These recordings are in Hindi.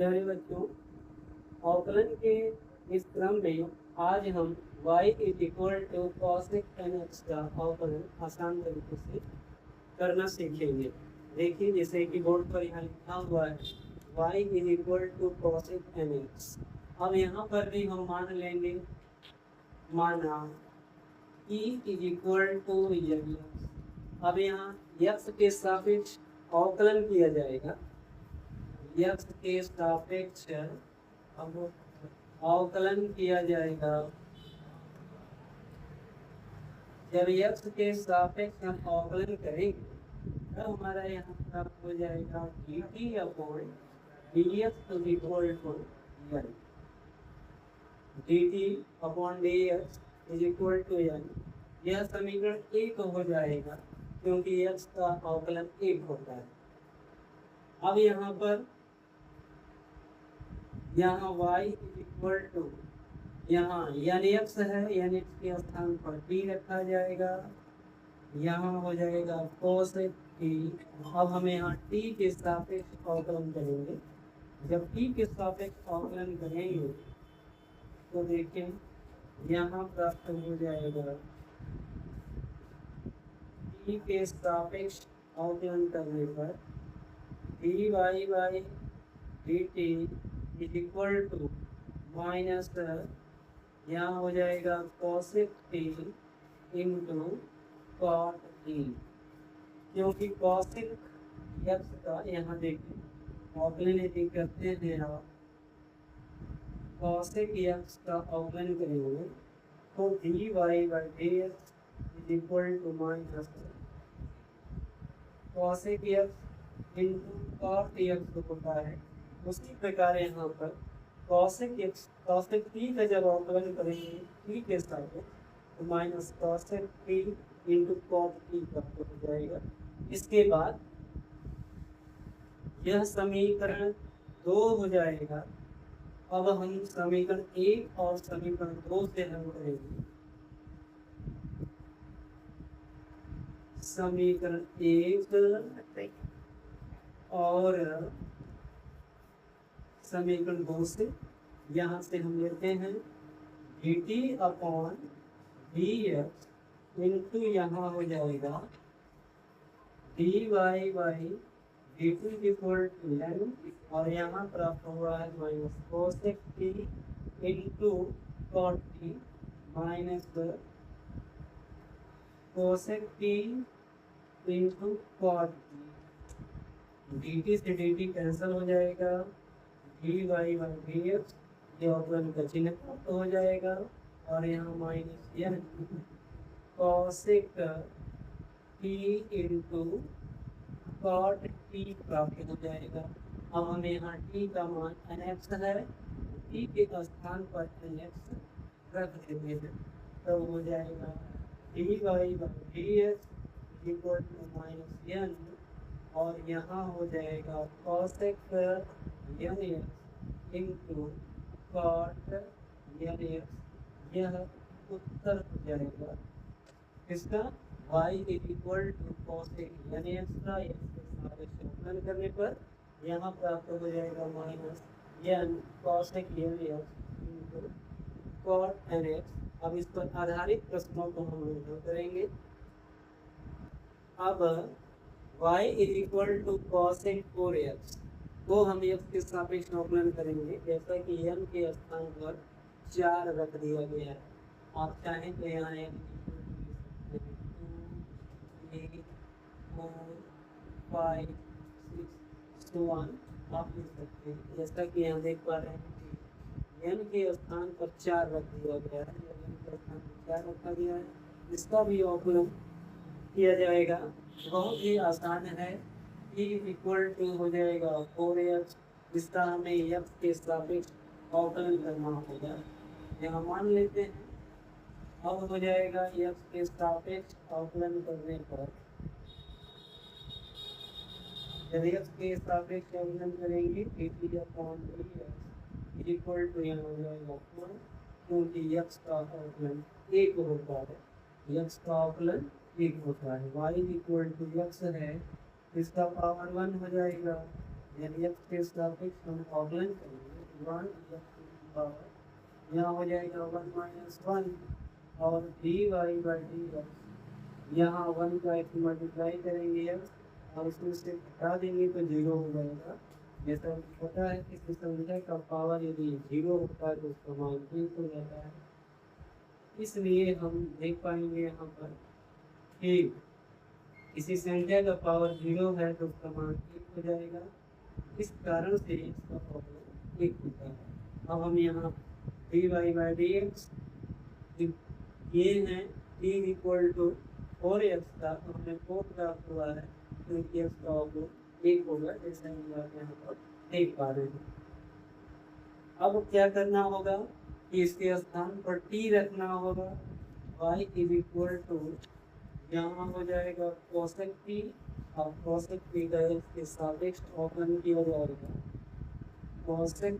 प्यारे बच्चों, अवकलन के इस क्रम में आज हम y is equal to cosec nx का अवकलन आसान तरीके से करना सीखेंगे। देखिए, जैसे कि बोर्ड पर यहाँ लिखा हुआ है y is equal to cosec nx। अब यहाँ पर भी हम मान लेंगे, माना e is equal to x। अब यहाँ x के सापेक्ष अवकलन किया जाएगा, x के सापेक्ष अब अवकलन किया जाएगा। जब x के सापेक्ष हम अवकलन करेंगे तो हमारा यहाँ प्राप्त हो जाएगा dt upon dx equal to n। dt upon dx is equal to n। यह समीकरण एक हो जाएगा क्योंकि x का अवकलन एक होता है। अब यहाँ पर यहाँ y इक्वल टू यहाँ x है, x के स्थान पर t रखा जाएगा, यहाँ हो जाएगा cosec t। अब हमें यहाँ t के सापेक्ष अवकलन करेंगे। जब t के सापेक्ष अवकलन करेंगे तो देखें यहाँ प्राप्त हो जाएगा t के सापेक्ष अवकलन करने पर dy by dt is equal to minus यहाँ हो जाएगा cosec t into cot t। क्योंकि cosec x का यहाँ देखिए अवकलन यदि करते हैं आप cosec x का अवकलन करेंगे तो dy by dx is equal to minus cosec x into cot x होता है। उसी प्रकार यहाँ पर cosec t का जब अवकलन करेंगे t के साथ तो minus cosec t into cot t प्राप्त हो जाएगा। इसके बाद यह समीकरण 2 हो जाएगा। अब हम समीकरण 1 और समीकरण 2 से हल करेंगे। समीकरण 1 और समीकरण 2 से यहाँ से हम लेते हैं dt अपॉन dx इंटू यहाँ हो जाएगा dy by dt equal to n और यहाँ प्राप्त हुआ है minus cosec t into cot t minus cosec t into cot t। dt से dt कैंसिल हो जाएगा, dy बाई dx ये अवकलन का चिन्ह प्राप्त हो जाएगा और यहाँ minus n cosec t into cot t प्राप्त हो जाएगा। अब हमें यहाँ t का मान nx है, t के स्थान पर nx रख देते हैं तो हो जाएगा dy by dx equal to minus n और यहाँ हो जाएगा cosec nx into cot nx। यह उत्तर हो जाएगा इसका y equal to cosec nx का अवकलन करने पर यहाँ प्राप्त हो जाएगा minus n cosec nx into cot nx। अब इस पर आधारित प्रश्नों को हम लोग करेंगे। अब y equal to cosec 4x को हम x के सापेक्ष अवकलन करेंगे। जैसा कि n के स्थान पर 4 रख दिया गया है, आप चाहें तो यहाँ 2 3 4 5 6 तो आप लिख सकते हैं। जैसा कि यहाँ देख पा रहे हैं कि n के स्थान पर 4 रख दिया गया है, n के स्थान पर 4 रखा गया है, इसका भी अवकलन किया जाएगा। बहुत ही आसान है। e इक्वल टू हो जाएगा 4x, जिसका हमें x के सापेक्ष अवकलन करना होगा। यहाँ मान लेते हैं। अब हो जाएगा x के सापेक्ष अवकलन करने पर जब x के सापेक्ष अवकलन करेंगे dt upon dx equal to यहाँ हो जाएगा 4, क्योंकि x का अवकलन 1 होता है, x का अवकलन 1 होता है। y इक्वल टू x है, इसका पावर 1 हो जाएगा यानी x के सापेक्ष हम अवकलन करेंगे 1 x की पावर यहाँ हो जाएगा 1 माइनस 1 और dy बाई dx यहाँ 1 का x मल्टीप्लाई करेंगे x और इसमें से हटा देंगे तो 0 हो जाएगा। जैसा पता है किसी संख्या का पावर यदि 0 होता है तो उसका मान 1 हो जाता है, इसलिए हम देख पाएंगे यहाँ पर कि किसी संख्या का पावर 0 है तो उसका मान 1 हो जाएगा। इस कारण से इसका पावर 1 होता है। अब हम यहाँ dy बाई dx ये हैं t इक्वल टू 4x का, हमने 4 प्राप्त हुआ है तो x का पावर 1 होगा, जैसा हम यहाँ पर देख पा रहे हैं। अब क्या करना होगा कि इसके स्थान पर t रखना होगा। y इज इक्वल टू यहाँ हो जाएगा cosec t और cosec t का इसके सापेक्ष अवकलन किया जाएगा। cosec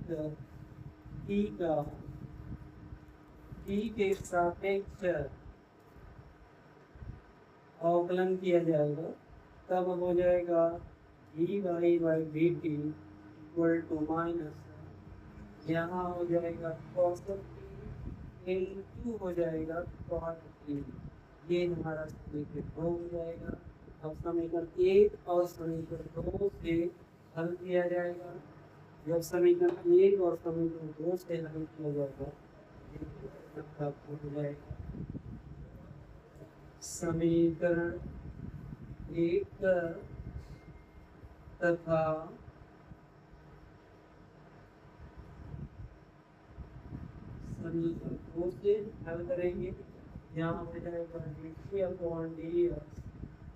t का t के सापेक्ष अवकलन किया जाएगा, तब हो जाएगा dy by dt equal to minus यहाँ हो जाएगा cosec t इंटू हो जाएगा cot t। ये हमारा समीकरण 2 हो जाएगा। अब समीकरण 1 और समीकरण 2 से हल किया जाएगा। जब समीकरण 1 और समीकरण 2 से हल किया जाएगा हो जाएगा समीकरण 1 तथा समीकरण 2 से हल करेंगे। यहाँ हो जाएगा dt upon dx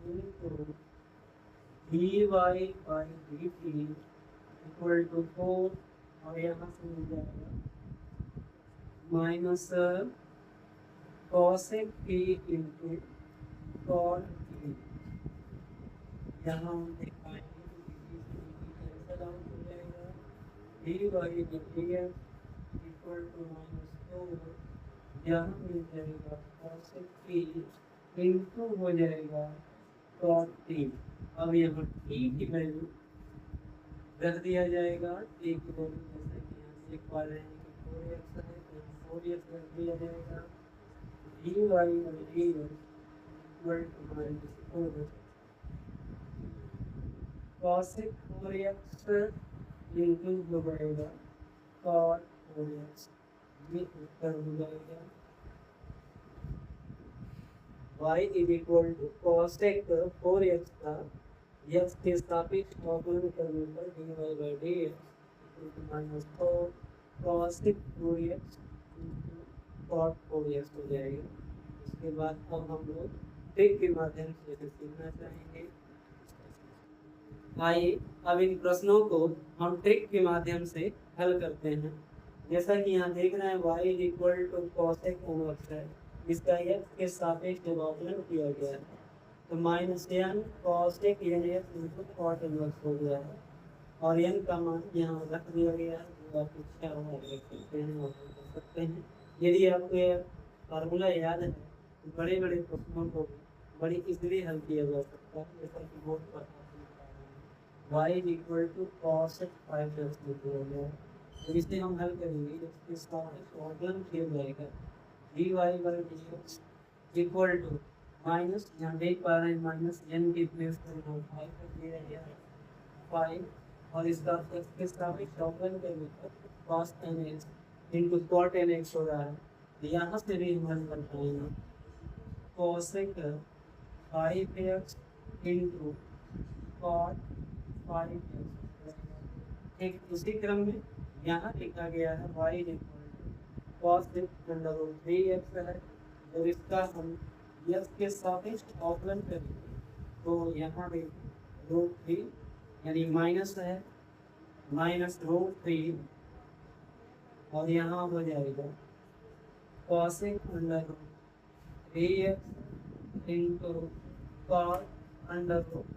into dy by dt equal to 4 और यहाँ से मिल जाएगा minus cosec t into cot t। यहाँ हम देख पाएंगे कैंसल आउट हो जाएगा dy by dx equal to minus 4 यहाँ मिल जाएगा cosec t इंटू हो जाएगा cot t। अब यहाँ t की वैल्यू रख दिया जाएगा, t की वैल्यू जैसा कि यहाँ देख पा रहे हैं कि 4x है तो 4x रख दिया जाएगा dy by dx equal to minus 4 cosec 4x into हो जाएगा cot 4x, ये उत्तर हो जाएगा। y is equal to cosec 4x का x के सापेक्ष अवकलन करने पर dy by dx minus 4 cosec 4x cot 4x हो जाएगा। इसके बाद अब हम लोग ट्रिक के माध्यम से इसे सीखना चाहेंगे। आइए अब इन प्रश्नों को हम ट्रिक के माध्यम से हल करते हैं। जैसा कि यहाँ देख रहे हैं y is equal to cosec inverse है, इसका x के सापेक्ष अवकलन किया गया है तो minus n cosec nx into cot inverse हो गया है और n का मान यहाँ रख दिया गया है। जो आप इच्छा हो देख सकते हैं और कर सकते हैं। यदि आपको यह फार्मूला याद है तो बड़े बड़े प्रश्नों को बड़ी इजीली हल किया जा सकता है। जैसा कि बोर्ड पर y is equal to cosec 5x दिया गया है तो इसे हम हल करेंगे। इसके साथ अवकलन किया जाएगा dy by dx equal to minus, यहाँ देख पा रहे हैं माइनस n की प्लेस पर हम 5 कर दिया गया है 5 और इसका x के सापेक्ष अवकलन करने पर cos nx into cot nx हो रहा है। यहाँ से भी हम हल कर पाएंगे cosec 5x into cot 5x। एक उसी क्रम में यहाँ लिखा गया है y equal to cosec under root 3x है और इसका हम x के सापेक्ष अवकलन करेंगे तो यहाँ भी रूट 3 यानी माइनस है माइनस रूट 3 और यहाँ हो जाएगा cosec under root 3x into cot under root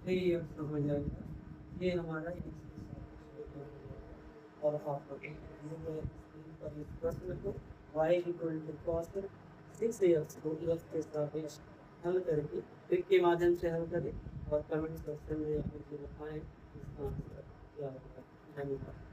3x हो जाएगा। ये हमारा और आपको इस प्रश्न को y equal to cosec 6x को x के सापेक्ष हल करके ट्रिक के माध्यम से हल करें और कमेंट सेक्शन में अपने बताएं इसका आंसर। किया होगा। धन्यवाद।